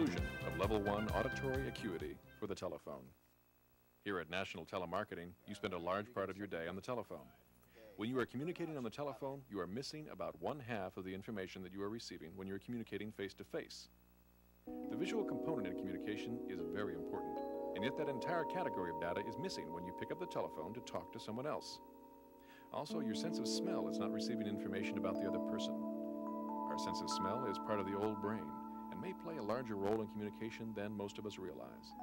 conclusion of Level 1 auditory acuity for the telephone. Here at National Telemarketing, you spend a large part of your day on the telephone. When you are communicating on the telephone, you are missing about 1/2 of the information that you are receiving when you are communicating face-to-face. The visual component in communication is very important, and yet that entire category of data is missing when you pick up the telephone to talk to someone else. Also, your sense of smell is not receiving information about the other person. Our sense of smell is part of the old brain and may play a larger role in communication than most of us realize.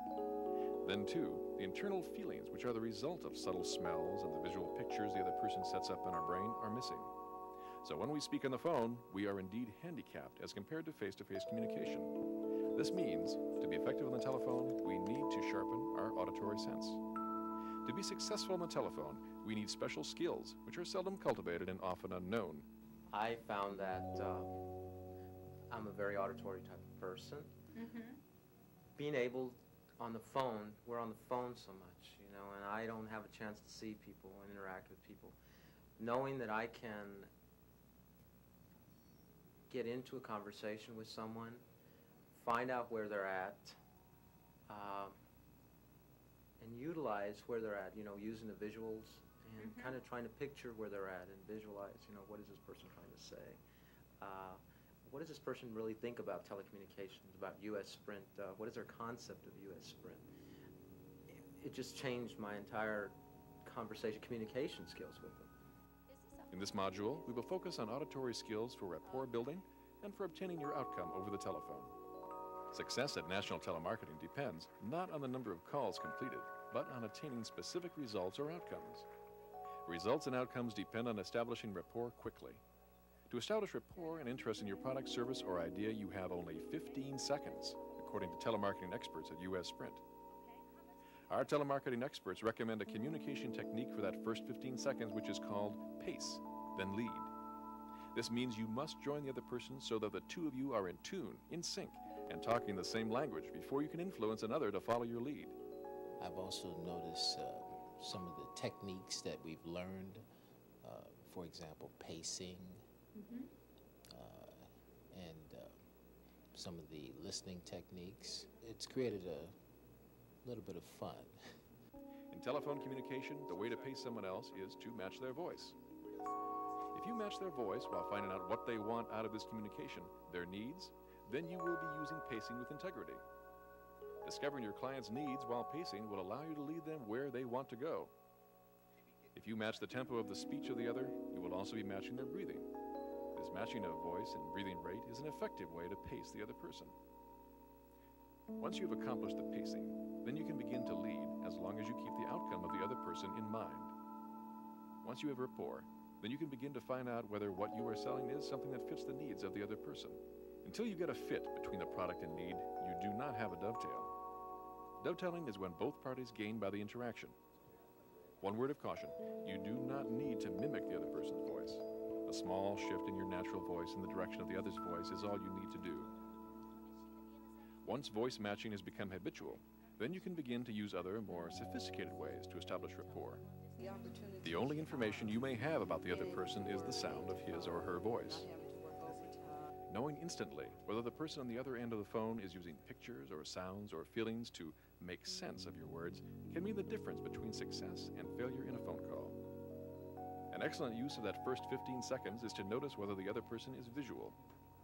Then too, the internal feelings, which are the result of subtle smells and the visual pictures the other person sets up in our brain, are missing. So when we speak on the phone, we are indeed handicapped as compared to face-to-face communication. This means, to be effective on the telephone, we need to sharpen our auditory sense. To be successful on the telephone, we need special skills, which are seldom cultivated and often unknown. I found that I'm a very auditory type of person. Being able on the phone, we're on the phone so much, you know, and I don't have a chance to see people and interact with people. Knowing that I can get into a conversation with someone, find out where they're at, and utilize where they're at, you know, using the visuals and kind of trying to picture where they're at and visualize, you know, what is this person trying to say? What does this person really think about telecommunications, about U.S. Sprint? What is their concept of U.S. Sprint? It just changed my entire communication skills with them. In this module, we will focus on auditory skills for rapport building and for obtaining your outcome over the telephone. Success at National Telemarketing depends not on the number of calls completed, but on attaining specific results or outcomes. Results and outcomes depend on establishing rapport quickly. To establish rapport and interest in your product, service, or idea, you have only 15 seconds, according to telemarketing experts at U.S. Sprint. Our telemarketing experts recommend a communication technique for that first 15 seconds, which is called PACE, then lead. This means you must join the other person so that the two of you are in tune, in sync, and talking the same language before you can influence another to follow your lead. I've also noticed some of the techniques that we've learned, for example, pacing, and some of the listening techniques. It's created a little bit of fun. In telephone communication, the way to pace someone else is to match their voice. If you match their voice while finding out what they want out of this communication, their needs, then you will be using pacing with integrity. Discovering your client's needs while pacing will allow you to lead them where they want to go. If you match the tempo of the speech of the other, you will also be matching their breathing. This matching of voice and breathing rate is an effective way to pace the other person. Once you have accomplished the pacing, then you can begin to lead as long as you keep the outcome of the other person in mind. Once you have rapport, then you can begin to find out whether what you are selling is something that fits the needs of the other person. Until you get a fit between the product and need, you do not have a dovetail. Dovetailing is when both parties gain by the interaction. One word of caution, you do not need to mimic the other person's voice. A small shift in your natural voice in the direction of the other's voice is all you need to do. Once voice matching has become habitual, then you can begin to use other, more sophisticated ways to establish rapport. The only information you may have about the other person is the sound of his or her voice. Knowing instantly whether the person on the other end of the phone is using pictures or sounds or feelings to make sense of your words can mean the difference between success and failure in a phone call. An excellent use of that first 15 seconds is to notice whether the other person is visual,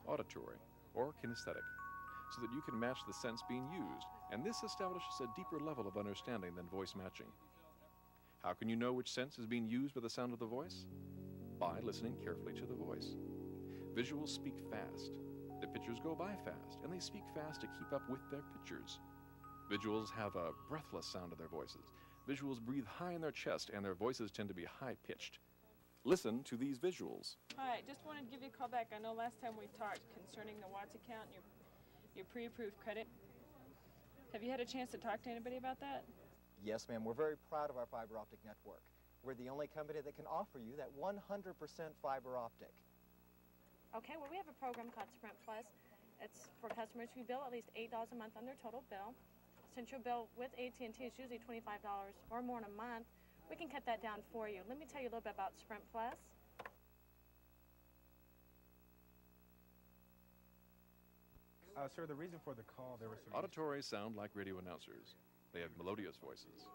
auditory, or kinesthetic, so that you can match the sense being used, and this establishes a deeper level of understanding than voice matching. How can you know which sense is being used by the sound of the voice? By listening carefully to the voice. Visuals speak fast. The pictures go by fast, and they speak fast to keep up with their pictures. Visuals have a breathless sound to their voices. Visuals breathe high in their chest, and their voices tend to be high-pitched. Listen to these visuals. Hi, just wanted to give you a call back. I know last time we talked concerning the Watts account and your pre-approved credit. Have you had a chance to talk to anybody about that? Yes, ma'am. We're very proud of our fiber optic network. We're the only company that can offer you that 100% fiber optic. Okay, well, we have a program called Sprint Plus. It's for customers who bill at least $8 a month on their total bill. Since your bill with AT&T is usually $25 or more in a month, we can cut that down for you. Let me tell you a little bit about Sprint Plus. Sir, the reason for the call, there were some... Auditories sound like radio announcers. They have melodious voices.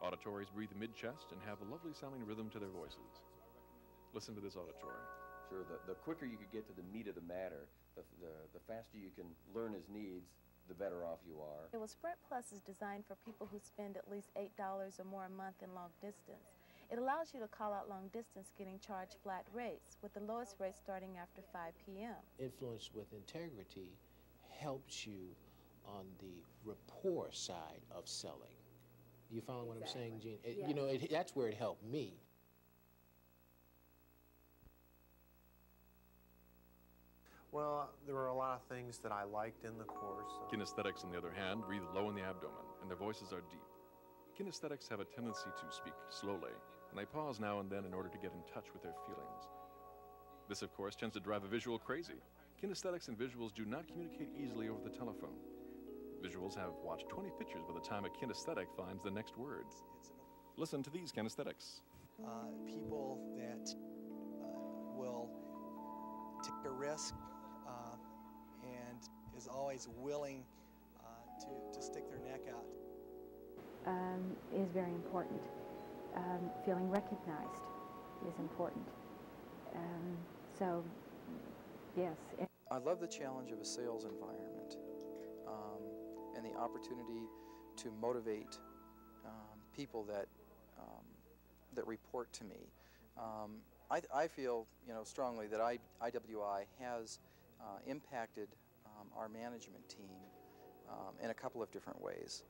Auditories breathe mid-chest and have a lovely sounding rhythm to their voices. Listen to this auditory. Sure, the quicker you could get to the meat of the matter, the faster you can learn his needs, the better off you are. Well, Sprint Plus is designed for people who spend at least $8 or more a month in long distance. It allows you to call out long distance getting charged flat rates, with the lowest rate starting after 5 p.m. Influence with Integrity helps you on the rapport side of selling. You follow what I'm saying, Gene? You know, that's where it helped me. Well, there were a lot of things that I liked in the course. Kinesthetics, on the other hand, breathe low in the abdomen, and their voices are deep. Kinesthetics have a tendency to speak slowly, and they pause now and then in order to get in touch with their feelings. This, of course, tends to drive a visual crazy. Kinesthetics and visuals do not communicate easily over the telephone. Visuals have watched 20 pictures by the time a kinesthetic finds the next words. Listen to these kinesthetics. People that will take a risk and is always willing to stick their neck out. Is very important. Feeling recognized is important. So, yes. I love the challenge of a sales environment and the opportunity to motivate people that report to me. I feel, strongly that IWI has impacted our management team in a couple of different ways.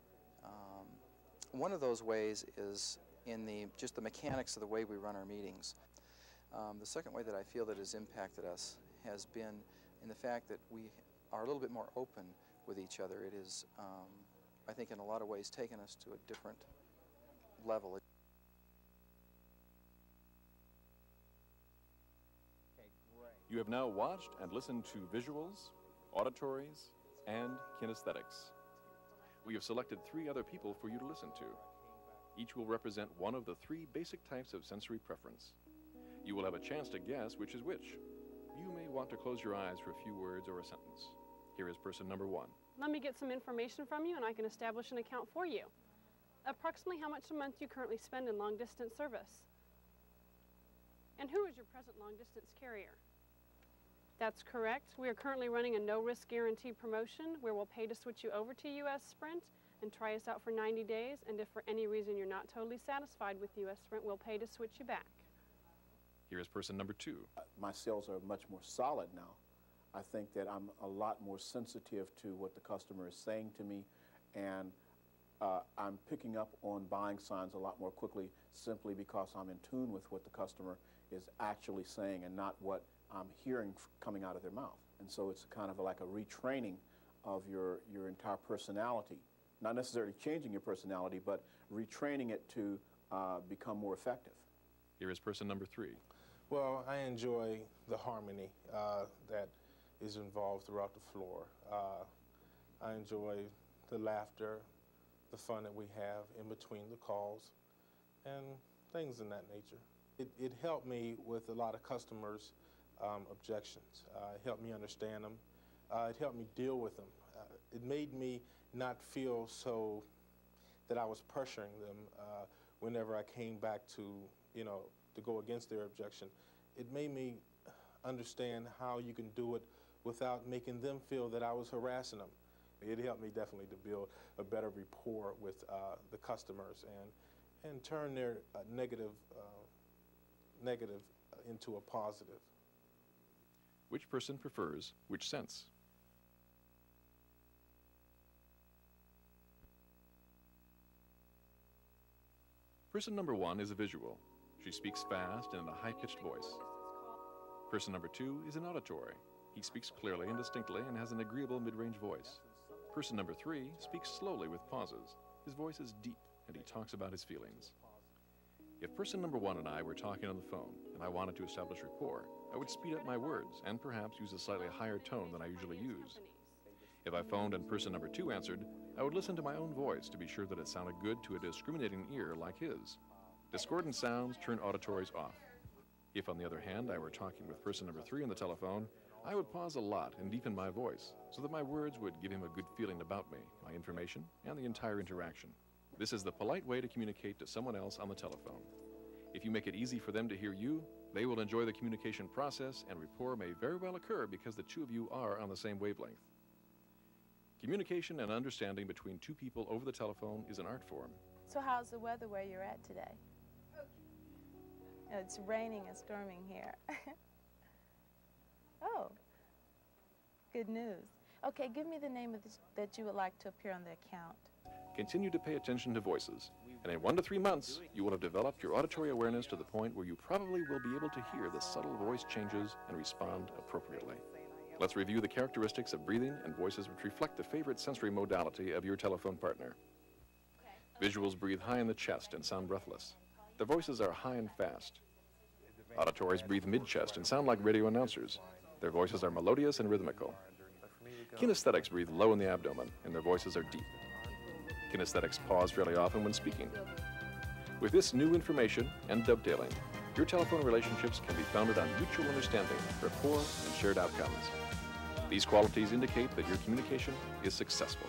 One of those ways is in just the mechanics of the way we run our meetings. The second way that I feel that has impacted us has been in the fact that we are a little bit more open with each other. It is, I think, in a lot of ways taken us to a different level. You have now watched and listened to visuals, auditories, and kinesthetics. We have selected 3 other people for you to listen to. Each will represent one of the 3 basic types of sensory preference. You will have a chance to guess which is which. You may want to close your eyes for a few words or a sentence. Here is person number 1. Let me get some information from you and I can establish an account for you. Approximately how much a month do you currently spend in long-distance service? And who is your present long-distance carrier? That's correct. We are currently running a no-risk guarantee promotion where we'll pay to switch you over to U.S. Sprint and try us out for 90 days, and if for any reason you're not totally satisfied with U.S. Sprint, we'll pay to switch you back. Here is person number 2. My sales are much more solid now. I think that I'm a lot more sensitive to what the customer is saying to me, and I'm picking up on buying signs a lot more quickly simply because I'm in tune with what the customer is actually saying and not what I'm hearing coming out of their mouth. And so it's kind of like a retraining of your entire personality. Not necessarily changing your personality, but retraining it to become more effective. Here is person number 3. Well, I enjoy the harmony that is involved throughout the floor. I enjoy the laughter, the fun that we have in between the calls, and things in that nature. It helped me with a lot of customers' objections. It helped me understand them. It helped me deal with them. It made me not feel so that I was pressuring them whenever I came back to go against their objection. It made me understand how you can do it without making them feel that I was harassing them. It helped me definitely to build a better rapport with the customers and turn their negative into a positive. Which person prefers which sense? Person number 1 is a visual. She speaks fast and in a high-pitched voice. Person number 2 is an auditory. He speaks clearly and distinctly and has an agreeable mid-range voice. Person number 3 speaks slowly with pauses. His voice is deep and he talks about his feelings. If person number 1 and I were talking on the phone and I wanted to establish rapport, I would speed up my words and perhaps use a slightly higher tone than I usually use. If I phoned and person number 2 answered, I would listen to my own voice to be sure that it sounded good to a discriminating ear like his. Discordant sounds turn auditories off. If, on the other hand, I were talking with person number 3 on the telephone, I would pause a lot and deepen my voice so that my words would give him a good feeling about me, my information, and the entire interaction. This is the polite way to communicate to someone else on the telephone. If you make it easy for them to hear you, they will enjoy the communication process, and rapport may very well occur because the two of you are on the same wavelength. Communication and understanding between two people over the telephone is an art form. So how's the weather where you're at today? It's raining and storming here. Oh, good news. Okay, give me the name of this that you would like to appear on the account. Continue to pay attention to voices, and in 1 to 3 months, you will have developed your auditory awareness to the point where you probably will be able to hear the subtle voice changes and respond appropriately. Let's review the characteristics of breathing and voices which reflect the favorite sensory modality of your telephone partner. Visuals breathe high in the chest and sound breathless. The voices are high and fast. Auditories breathe mid-chest and sound like radio announcers. Their voices are melodious and rhythmical. Kinesthetics breathe low in the abdomen, and their voices are deep. Kinesthetics pause fairly often when speaking. With this new information and dovetailing, your telephone relationships can be founded on mutual understanding, rapport, and shared outcomes. These qualities indicate that your communication is successful.